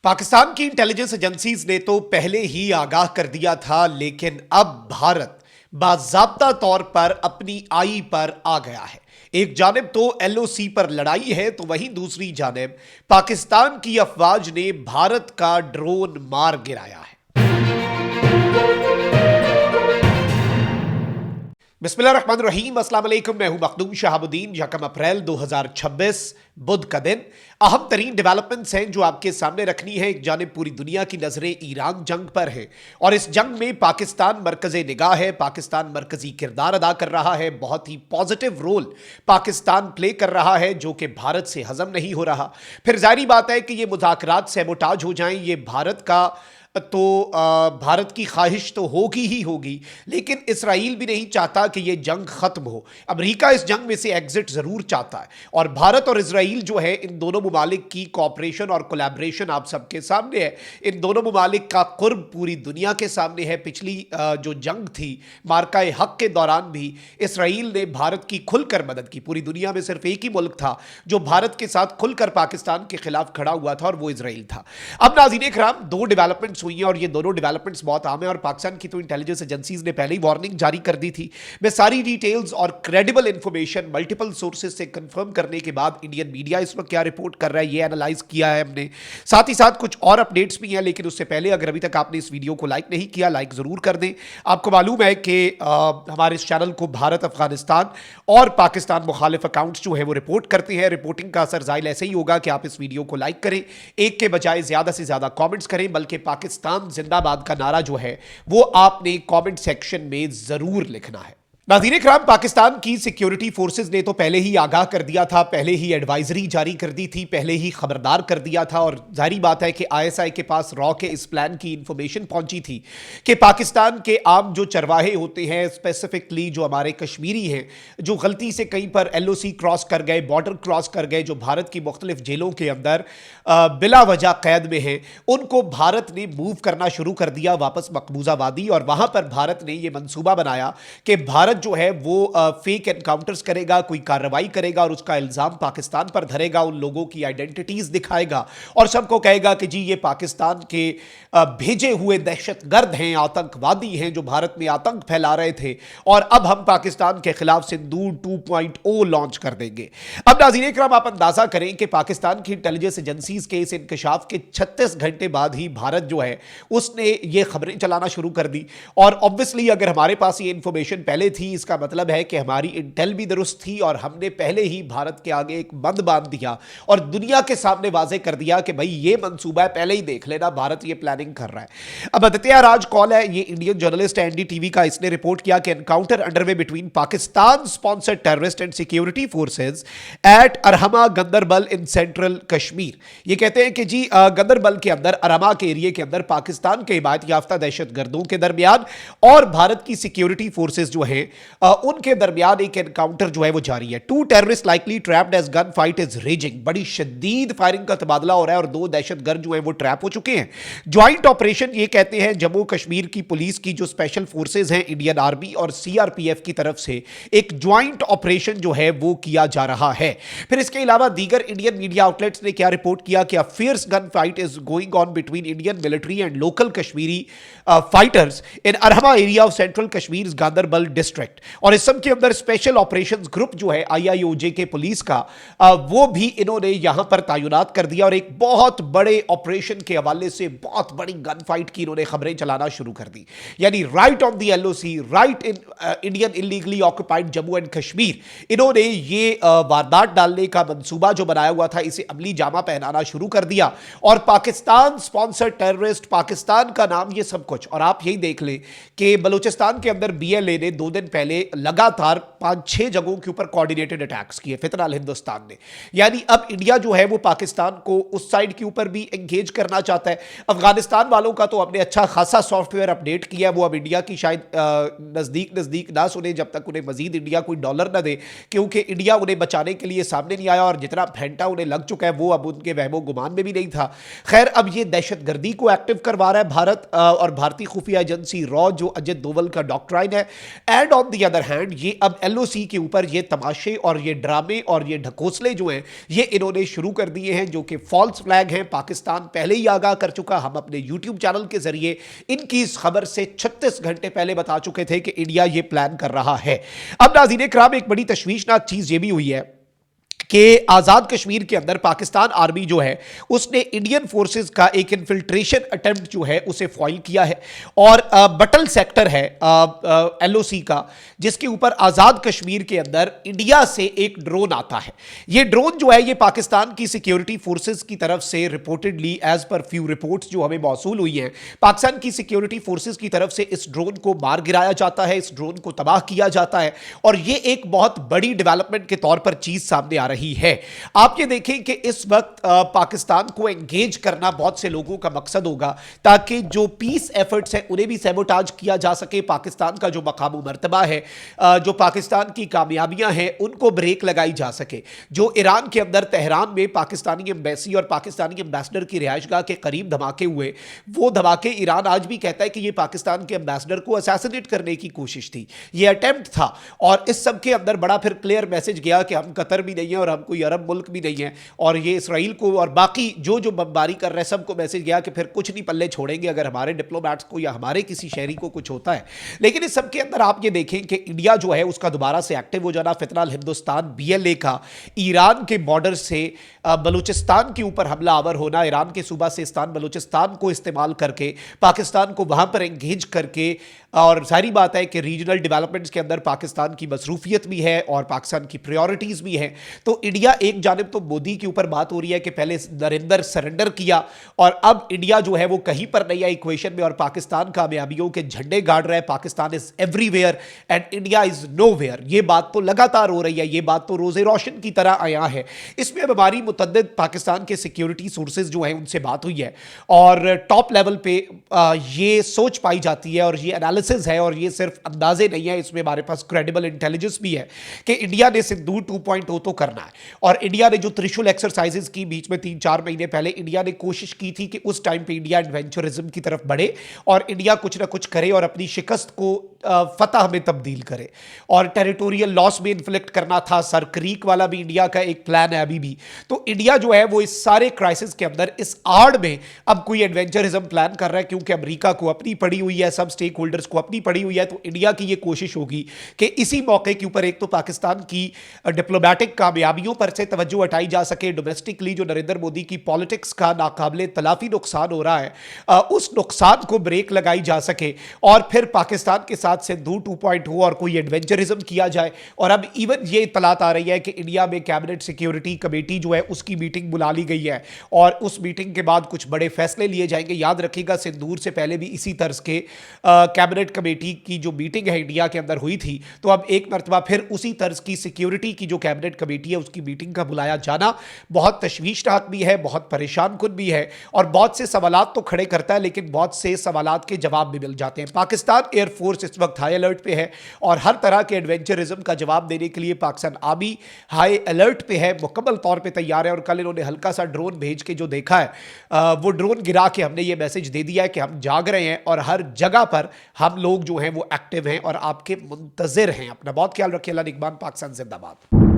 पाकिस्तान की intelligence agencies ने तो पहले ही आगाह कर दिया था, लेकिन अब भारत बाज़ाब्ता तौर पर अपनी आई पर आ गया है। एक जानिब तो एलओसी पर लड़ाई है, तो वहीं दूसरी जानिब पाकिस्तान की अफवाज ने भारत का ड्रोन मार गिराया है। बिस्मिल्लाहिर्रहमानिर्रहीम, अस्सलाम वालेकुम। मैं हूं मखदूम शहाबुद्दीन। यकम अप्रैल 2026 बुध का दिन। अहम तरीन डेवलपमेंट्स हैं जो आपके सामने रखनी है। एक जानिब पूरी दुनिया की नजरें ईरान जंग पर है और इस जंग में पाकिस्तान मरकज़े निगाह है। पाकिस्तान मरकजी किरदार अदा कर रहा है, बहुत ही पॉजिटिव रोल पाकिस्तान प्ले कर रहा है, जो कि भारत से हजम नहीं हो रहा। फिर जाहिर बात है कि ये मुज़ाकरात सैबोटाज हो जाएं, ये भारत का तो भारत की ख्वाहिश तो होगी ही होगी, लेकिन इसराइल भी नहीं चाहता कि यह जंग खत्म हो। अमेरिका इस जंग में से एग्जिट जरूर चाहता है और भारत और इसराइल जो है, इन दोनों ममालिक की कॉपरेशन और कोलैबोरेशन आप सबके सामने है। इन दोनों ममालिक का कुर्ब पूरी दुनिया के सामने है। पिछली जो जंग थी मार्का हक के दौरान भी इसराइल ने भारत की खुलकर मदद की। पूरी दुनिया में सिर्फ एक ही मुल्क था जो भारत के साथ खुलकर पाकिस्तान के खिलाफ खड़ा हुआ था और वो इसराइल था। अब नाज़रीन इकराम, दो डेवलपमेंट्स हुई हैं और ये दोनों डेवलपमेंट्स बहुत आम है और पाकिस्तान की तो इंटेलिजेंस एजेंसीज ने पहले ही वार्निंग जारी कर दी थी। मैं सारी डिटेल्स और क्रेडिबल इंफॉर्मेशन मल्टीपल सोर्सेज से कंफर्म करने के बाद इंडियन मीडिया इस वक्त क्या रिपोर्ट कर रहा है ये एनालाइज किया है हमने। साथ ही साथ कुछ और अपडेट्स भी हैं, लेकिन उससे पहले अगर अभी तक आपने इस वीडियो को लाइक नहीं किया, लाइक जरूर कर दें। आपको मालूम है कि हमारे इस चैनल को भारत, अफगानिस्तान और पाकिस्तान मुखालिफ अकाउंट्स जो है वो रिपोर्ट करते हैं। रिपोर्टिंग का असर जाहिर ऐसे ही होगा कि आप इस वीडियो को लाइक करें, एक के बजाय ज्यादा से ज्यादा कमेंट्स करें, बल्कि पाकिस्तान जिंदाबाद का नारा जो है वो आपने कमेंट सेक्शन में जरूर लिखना है। नाज़रीन इकराम, पाकिस्तान की सिक्योरिटी फोर्सेस ने तो पहले ही आगाह कर दिया था, पहले ही एडवाइजरी जारी कर दी थी, पहले ही खबरदार कर दिया था और जाहिर बात है कि आईएसआई के पास रॉ के इस प्लान की इंफॉर्मेशन पहुंची थी कि पाकिस्तान के आम जो चरवाहे होते हैं, स्पेसिफिकली जो हमारे कश्मीरी हैं, जो गलती से कहीं पर एलओसी क्रॉस कर गए, बॉर्डर क्रॉस कर गए, जो भारत की मुख्तलिफ जेलों के अंदर बिला वजह कैद में हैं, उनको भारत ने मूव करना शुरू कर दिया वापस मकबूजा वादी। और वहां पर भारत ने यह मंसूबा बनाया कि भारत जो है वो फेक एनकाउंटर्स करेगा, कोई कार्रवाई करेगा और उसका इल्जाम पाकिस्तान पर धरेगा, उन लोगों की आइडेंटिटीज दिखाएगा और सबको कहेगा कि जी ये पाकिस्तान के भेजे हुए दहशतगर्द हैं, आतंकवादी हैं जो भारत में आतंक फैला रहे थे और अब हम पाकिस्तान के खिलाफ सिंदूर 2.0 लॉन्च कर देंगे। अब नाज़रीन इकराम, आप अंदाजा करें कि पाकिस्तान की इंटेलिजेंस एजेंसीज के इस इंकशाफ के 36 घंटे बाद ही भारत जो है उसने ये खबरें चलाना शुरू कर दी। और ऑब्वियसली अगर हमारे पास ये इंफॉर्मेशन पहले थी, इसका मतलब है कि हमारी इंटेल भी दुरुस्त थी और हमने पहले ही भारत के आगे एक बंद बांध दिया और दुनिया के सामने वाजे कर दिया कि भाई ये मंसूबा है, पहले ही देख लेना, भारत ये प्लानिंग कर रहा है। अब अदित्य राज कौल है, ये इंडियन जर्नलिस्ट है एनडीटीवी का, इसने रिपोर्ट किया कि encounter underway between Pakistan sponsored terrorist and security forces at Arhama Ganderbal in central Kashmir. ये कहते हैं कि जी गंदरबल के अंदर, अरमा के एरिया के अंदर पाकिस्तान के हिमायत याफ्ता दहशतगर्दों के दरमियान और भारत की सिक्योरिटी फोर्सेज जो है उनके दरमियान एक एनकाउंटर जो है वो जारी है। 2 terrorist likely trapped as gun fight is raging. बड़ी शदीद फायरिंग का तबादला हो रहा है और 2 दहशतगर्द जो है वो ट्रैप हो चुके हैं। ज्वाइंट ऑपरेशन ये कहते हैं जम्मू कश्मीर की पुलिस की जो स्पेशल फोर्सेज हैं, इंडियन आर्मी और सीआरपीएफ की तरफ से एक ज्वाइंट ऑपरेशन जो है वो किया जा रहा है। फिर इसके अलावा दीगर इंडियन मीडिया आउटलेट्स ने क्या रिपोर्ट किया कि fierce gun fight is going on between Indian military and local Kashmiri fighters in Arhama area of central Kashmir Ganderbal district. और इस सब के अंदर स्पेशल ऑपरेशंस ग्रुप जो है आईआईओजे के पुलिस का, वो भी इन्होंने यहां पर तैनात कर दिया और एक बहुत बड़े ऑपरेशन के हवाले से बहुत बड़ी गन फाइट की इन्होंने खबरें चलाना शुरू कर दी। यानी right on the LOC, right in Indian illegally occupied Jammu and Kashmir, इन्होंने ये वारदात डालने का मंसूबा जो बनाया हुआ था इसे अमली जामा पहनाना शुरू कर दिया और पाकिस्तान स्पॉन्सर्ड टेररिस्ट, पाकिस्तान का नाम, ये सब कुछ। और आप यही देख लें कि बलूचिस्तान के अंदर बीएलए ने 2 दिन पहले लगातार 5-6 जगहों के ऊपर कोऑर्डिनेटेड अटैक्स किए, फितना अल हिंदुस्तान ने। यानी अब इंडिया जो है वो पाकिस्तान को उस साइड के ऊपर भी एंगेज करना चाहता है। अफगानिस्तान वालों का तो हमने अच्छा खासा सॉफ्टवेयर अपडेट किया है, वो अब इंडिया की शायद नजदीक ना सुने जब तक उन्हें मजीद इंडिया कोई डॉलर ना दे, क्योंकि इंडिया उन्हें बचाने के लिए सामने नहीं आया और जितना फेंटा उन्हें लग चुका है वो अब उनके वहमो गुमान में भी नहीं था। खैर, अब ये दहशतगर्दी को एक्टिव करवा रहा है भारत और भारतीय खुफिया एजेंसी रॉ, जो अजित डोवल का डॉक्ट्राइन है, and on the other hand ये अब एलओसी के ऊपर ये तमाशे और ये ड्रामे और ये ढकोसले जो हैं ये इन्होंने शुरू कर दिए हैं, जो कि फॉल्स फ्लैग हैं। पाकिस्तान पहले ही आगाह कर चुका, हम अपने यूट्यूब चैनल के जरिए इनकी इस खबर से 36 घंटे पहले बता चुके थे कि इंडिया ये प्लान कर रहा है। अब नाज़रीन इकराम, एक बड़ी तशवीशनाक चीज ये भी हुई है कि आज़ाद कश्मीर के अंदर पाकिस्तान आर्मी जो है उसने इंडियन फोर्सेस का एक इन्फिल्ट्रेशन अटेम्प्ट जो है उसे फॉइल किया है, और बटल सेक्टर है एलओसी का, जिसके ऊपर आज़ाद कश्मीर के अंदर इंडिया से एक ड्रोन आता है। ये ड्रोन जो है ये पाकिस्तान की सिक्योरिटी फोर्सेस की तरफ से reportedly, as per few reports जो हमें मौसूल हुई हैं, पाकिस्तान की सिक्योरिटी फोर्सेस की तरफ से इस ड्रोन को मार गिराया जाता है, इस ड्रोन को तबाह किया जाता है, और ये एक बहुत बड़ी डेवलपमेंट के तौर पर चीज सामने आ रही है। आप ये देखें कि इस वक्त पाकिस्तान को एंगेज करना बहुत से लोगों का मकसद होगा ताकि जो पीस एफर्ट्स हैं उन्हें भी सैबोटाज किया जा सके, पाकिस्तान का जो मकाम मर्तबा है, जो पाकिस्तान की कामयाबियां हैं उनको ब्रेक लगाई जा सके। जो ईरान के अंदर तेहरान में पाकिस्तानी एम्बेसी और पाकिस्तानी एम्बेसडर की रिहाइशगाह के करीब धमाके हुए, वो धमाके ईरान आज भी कहता है कि ये पाकिस्तान के एम्बेसडर को असैसिनेट करने की कोशिश थी, ये अटेम्प्ट था। और इस सब के अंदर बड़ा फिर क्लियर मैसेज गया कि हम कतर भी नहीं है और हम कोई अरब मुल्क भी नहीं है, और ये इसराइल को और बाकी जो जो बमबारी कर रहे हैं सबको मैसेज गया कि फिर कुछ नहीं पल्ले छोड़ेंगे अगर हमारे डिप्लोमैट्स को या हमारे किसी शहरी को कुछ होता है। लेकिन इस सब के अंदर आप ये देखें कि इंडिया जो है उसका दोबारा से एक्टिव हो जाना, फिलहाल हिंदुस्तान बीएलए का ईरान के बॉर्डर से बलूचिस्तान के ऊपर हमला आवर होना, ईरान के सूबा सिस्तान बलूचिस्तान को इस्तेमाल करके पाकिस्तान को वहां पर एंगेज करके, और सारी बात है कि रीजनल डेवलपमेंट्स के अंदर पाकिस्तान की मसरूफियत भी है और पाकिस्तान की प्रायोरिटीज़ भी हैं। तो इंडिया एक जानिब तो मोदी के ऊपर बात हो रही है कि पहले नरेंद्र सरेंडर किया और अब इंडिया जो है वो कहीं पर नहीं है इक्वेशन में, और पाकिस्तान कामयाबियों के झंडे गाड़ रहा है। Pakistan is everywhere and India is nowhere. ये बात तो लगातार हो रही है, ये बात तो रोजे रोशन की तरह आया है। इसमें अब हमारी मुतद्दिद पाकिस्तान के सिक्योरिटी सोर्सेज जो हैं उनसे बात हुई है, और टॉप लेवल पे ये सोच पाई जाती है और ये एनालिसिस है, और ये सिर्फ अंदाजे नहीं है, इसमें हमारे पास क्रेडिबल इंटेलिजेंस भी है कि इंडिया ने सिंदूर 2.0 तो करना है। और इंडिया ने जो त्रिशूल एक्सरसाइजेस की बीच में 3-4 महीने पहले, इंडिया ने कोशिश की थी कि उस टाइम पे इंडिया एडवेंचरिज्म की तरफ बढ़े और इंडिया कुछ ना कुछ करे और अपनी शिकस्त को फतह में तब्दील करे, और टेरिटोरियल लॉस में इन्फ्लिक्ट करना था। सर क्रीक वाला भी इंडिया का एक प्लान है अभी भी। तो इंडिया जो है वो इस सारे क्राइसिस के अंदर, इस आड़ में अब कोई एडवेंचरिज्म प्लान कर रहा है, क्योंकि अमेरिका को अपनी पड़ी हुई है, सब स्टेक होल्डर्स को अपनी पड़ी हुई है। तो इंडिया की ये कोशिश होगी कि इसी मौके के ऊपर एक तो पाकिस्तान की डिप्लोमैटिक कामयाबियों पर से तवज्जो हटाई जा सके, डोमेस्टिकली जो नरेंद्र मोदी की पॉलिटिक्स का नाकाबिले तलाफी नुकसान हो रहा है उस नुकसान को ब्रेक लगाई जा सके, और फिर पाकिस्तान के साथ सिंधु 2.0 और कोई एडवेंचरिज्म किया जाए। और अब इवन ये इत्तलात आ रही है कि इंडिया में कैबिनेट सिक्योरिटी कमेटी जो है उसकी मीटिंग बुला ली गई है, और उस मीटिंग के बाद कुछ बड़े फैसले लिए जाएंगे। याद रखिएगा सिंदूर से पहले भी इसी तर्ज के कैबिनेट कमेटी की जो मीटिंग है इंडिया के अंदर हुई थी, तो अब एक मरतबा फिर उसी तर्ज की सिक्योरिटी की जो कैबिनेट कमेटी है उसकी मीटिंग का बुलाया जाना बहुत तशवीशनाक भी है, बहुत परेशान कुन भी है, और बहुत से सवालात तो खड़े करता है, लेकिन बहुत से सवालात के जवाब भी मिल जाते हैं। पाकिस्तान एयरफोर्स इस वक्त हाई अलर्ट पे है, और हर तरह के एडवेंचरिज्म का जवाब देने के लिए पाकिस्तान आर्मी हाई अलर्ट पे है, मुकम्मल तौर पे तैयार है। और कल इन्होंने हल्का सा ड्रोन भेज के जो देखा है वो ड्रोन गिरा के हमने ये मैसेज दे दिया है कि हम जाग रहे हैं और हर जगह पर हम लोग जो हैं वो एक्टिव हैं और आपके मुंतजिर हैं। अपना बहुत ख्याल रखिए। अल्लाह निगहबान। पाकिस्तान जिंदाबाद।